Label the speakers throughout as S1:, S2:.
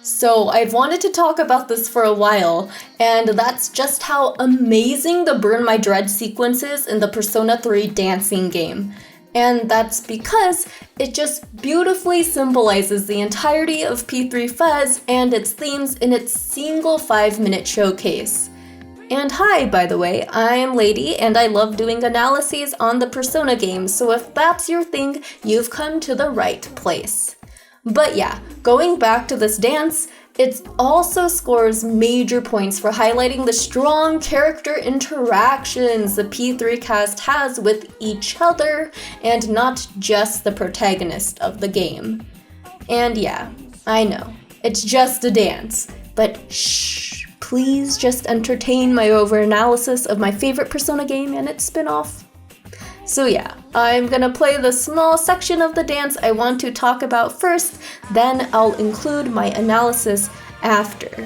S1: So I've wanted to talk about this for a while, and that's just how amazing the Burn My Dread sequence is in the Persona 3 dancing game. And that's because it just beautifully symbolizes the entirety of P3 Fez and its themes in its single 5-minute showcase. And hi, by the way, I'm Lady, and I love doing analyses on the Persona games, so if that's your thing, you've come to the right place. But yeah, going back to this dance, it also scores major points for highlighting the strong character interactions the P3 cast has with each other, and not just the protagonist of the game. And yeah, I know, it's just a dance, but shh, please just entertain my over-analysis of my favorite Persona game and its spin-off. So yeah, I'm gonna play the small section of the dance I want to talk about first, then I'll include my analysis after.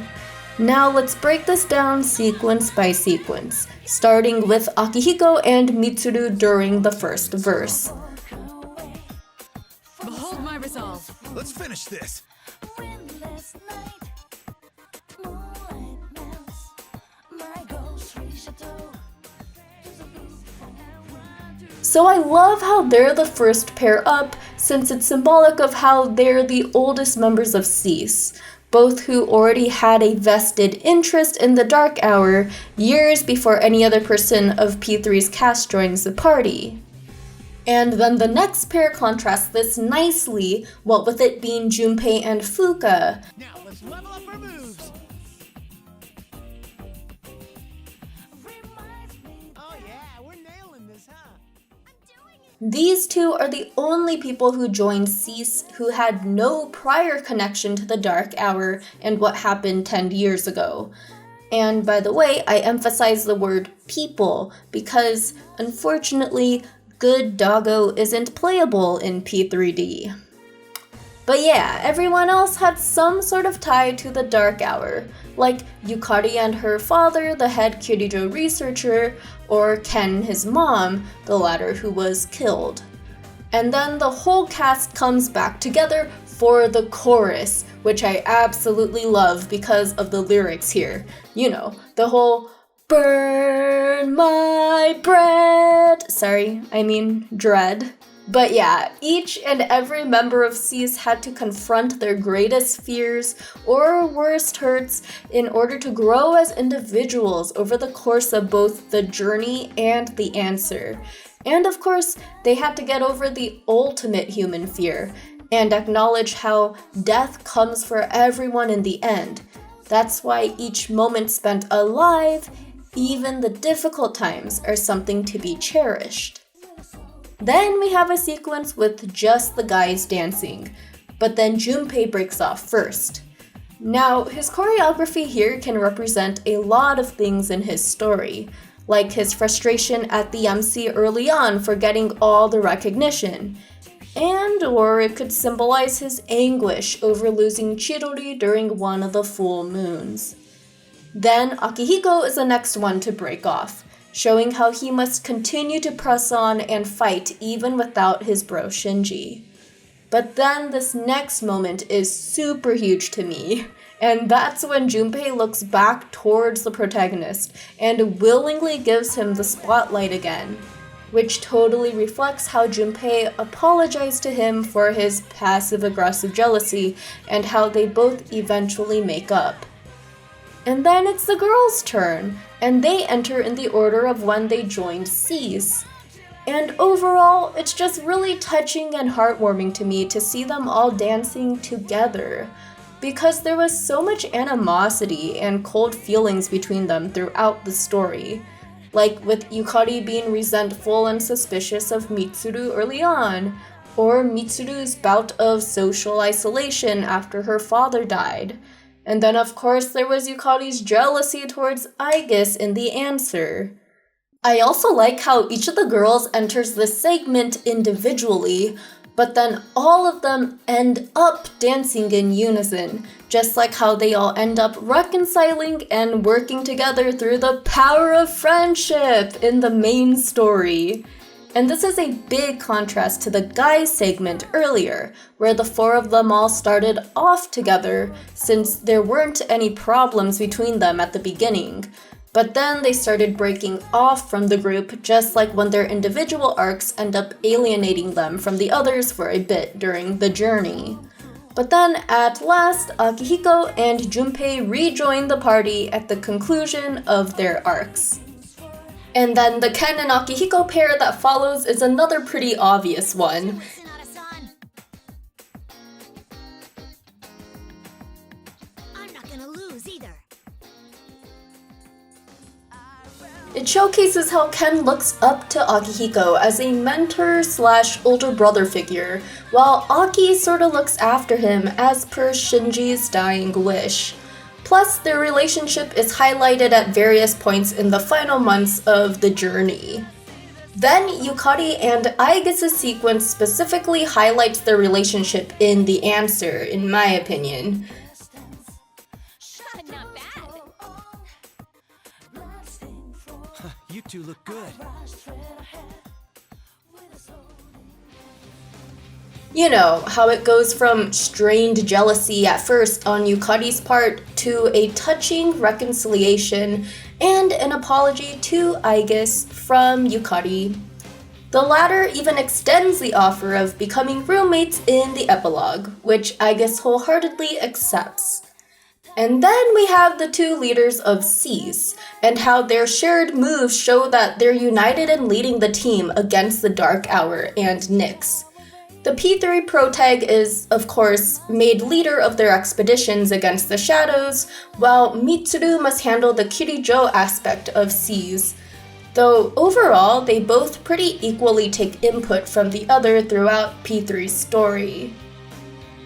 S1: Now let's break this down sequence by sequence, starting with Akihiko and Mitsuru during the first verse.
S2: Behold my resolve.
S3: Let's finish this.
S1: So I love how they're the first pair up, since it's symbolic of how they're the oldest members of 3's, both who already had a vested interest in the Dark Hour years before any other person of P3's cast joins the party. And then the next pair contrasts this nicely, what with it being Junpei and Fuka.
S3: Now let's level up our moves. Oh yeah, we're nailing this, huh?
S1: These two are the only people who joined 3's who had no prior connection to the Dark Hour and what happened 10 years ago. And by the way, I emphasize the word people because, unfortunately, good doggo isn't playable in P3D. But yeah, everyone else had some sort of tie to the Dark Hour, like Yukari and her father, the head Kirijo researcher, or Ken, his mom, the latter who was killed. And then the whole cast comes back together for the chorus, which I absolutely love because of the lyrics here. You know, the whole burn my dread. But yeah, each and every member of 3's had to confront their greatest fears or worst hurts in order to grow as individuals over the course of both the journey and the answer. And of course, they had to get over the ultimate human fear and acknowledge how death comes for everyone in the end. That's why each moment spent alive, even the difficult times, are something to be cherished. Then we have a sequence with just the guys dancing, but then Junpei breaks off first. Now, his choreography here can represent a lot of things in his story, like his frustration at the MC early on for getting all the recognition, or it could symbolize his anguish over losing Chidori during one of the full moons. Then Akihiko is the next one to break off, showing how he must continue to press on and fight even without his bro Shinji. But then this next moment is super huge to me, and that's when Junpei looks back towards the protagonist and willingly gives him the spotlight again, which totally reflects how Junpei apologized to him for his passive-aggressive jealousy and how they both eventually make up. And then it's the girls' turn, and they enter in the order of when they joined 3's. And overall, it's just really touching and heartwarming to me to see them all dancing together, because there was so much animosity and cold feelings between them throughout the story, like with Yukari being resentful and suspicious of Mitsuru early on, or Mitsuru's bout of social isolation after her father died. And then of course there was Yukari's jealousy towards Aigis in the answer. I also like how each of the girls enters this segment individually, but then all of them end up dancing in unison, just like how they all end up reconciling and working together through the power of friendship in the main story. And this is a big contrast to the guys segment earlier, where the four of them all started off together since there weren't any problems between them at the beginning. But then they started breaking off from the group, just like when their individual arcs end up alienating them from the others for a bit during the journey. But then, at last, Akihiko and Junpei rejoin the party at the conclusion of their arcs. And then the Ken and Akihiko pair that follows is another pretty obvious one.
S2: I'm not gonna lose either.
S1: It showcases how Ken looks up to Akihiko as a mentor/older brother figure, while Aki sorta looks after him as per Shinji's dying wish. Plus, their relationship is highlighted at various points in the final months of the journey. Then, Yukari and Aigis' sequence specifically highlights their relationship in the answer, in my opinion.
S2: Not bad.
S3: You two look good.
S1: You know, how it goes from strained jealousy at first on Yukari's part to a touching reconciliation and an apology to Aigis from Yukari. The latter even extends the offer of becoming roommates in the epilogue, which Aigis wholeheartedly accepts. And then we have the two leaders of 3's, and how their shared moves show that they're united in leading the team against the Dark Hour and Nyx. The P3 protag is, of course, made leader of their expeditions against the shadows, while Mitsuru must handle the Kirijo aspect of 3's. Though overall, they both pretty equally take input from the other throughout P3's story.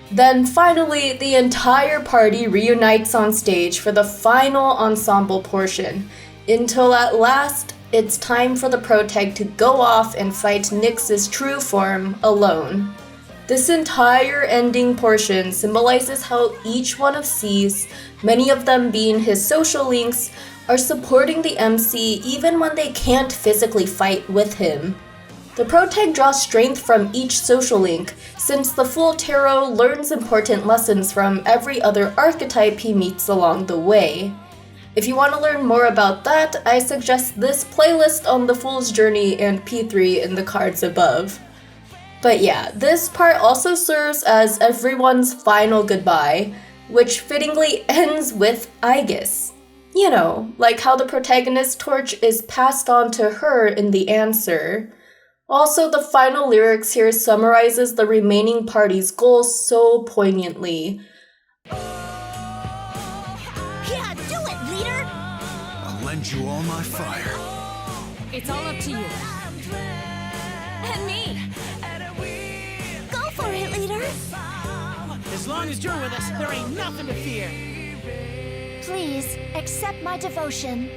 S1: Then finally, the entire party reunites on stage for the final ensemble portion, until at last, it's time for the protag to go off and fight Nyx's true form alone. This entire ending portion symbolizes how each one of 3's, many of them being his social links, are supporting the MC even when they can't physically fight with him. The protag draws strength from each social link, since the Fool Tarot learns important lessons from every other archetype he meets along the way. If you want to learn more about that, I suggest this playlist on the Fool's Journey and P3 in the cards above. But yeah, this part also serves as everyone's final goodbye, which fittingly ends with Aigis. You know, like how the protagonist's torch is passed on to her in the answer. Also, the final lyrics here summarizes the remaining party's goals so poignantly.
S2: Yeah, do it, leader!
S3: I'll lend you all my fire.
S2: It's all up to you. And me! Go for it, leader!
S3: As long as you're with us, there ain't nothing to fear.
S2: Please, accept my devotion.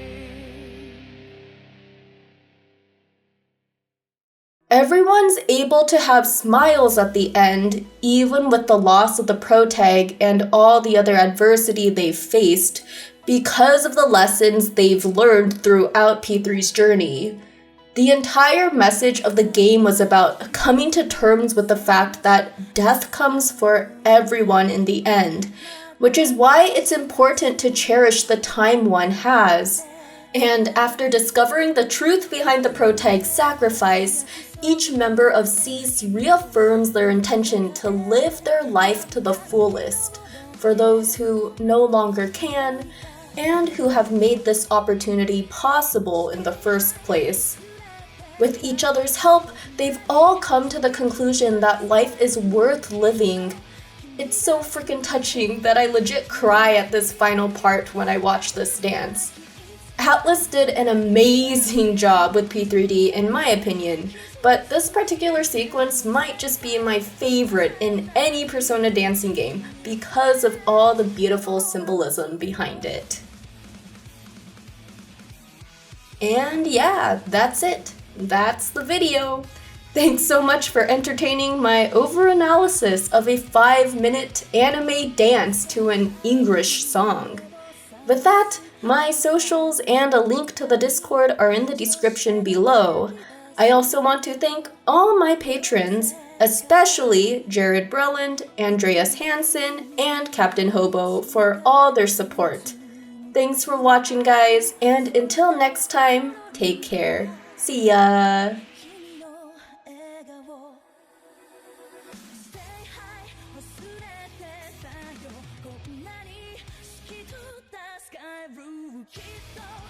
S1: Everyone's able to have smiles at the end, even with the loss of the protag and all the other adversity they've faced, because of the lessons they've learned throughout P3's journey. The entire message of the game was about coming to terms with the fact that death comes for everyone in the end, which is why it's important to cherish the time one has. And after discovering the truth behind the protag's sacrifice, each member of 3's reaffirms their intention to live their life to the fullest, for those who no longer can, and who have made this opportunity possible in the first place. With each other's help, they've all come to the conclusion that life is worth living. It's so freaking touching that I legit cry at this final part when I watch this dance. Atlas did an amazing job with P3D in my opinion, but this particular sequence might just be my favorite in any Persona dancing game because of all the beautiful symbolism behind it. And yeah, that's it. That's the video. Thanks so much for entertaining my over-analysis of a 5-minute anime dance to an English song. With that, my socials and a link to the Discord are in the description below. I also want to thank all my patrons, especially Jared Breland, Andreas Hansen, and Captain Hobo for all their support. Thanks for watching, guys, and until next time, take care. See ya!
S2: 君の笑顔 Stay high 忘れてたよこんなに透き通ったスカイブルーきっと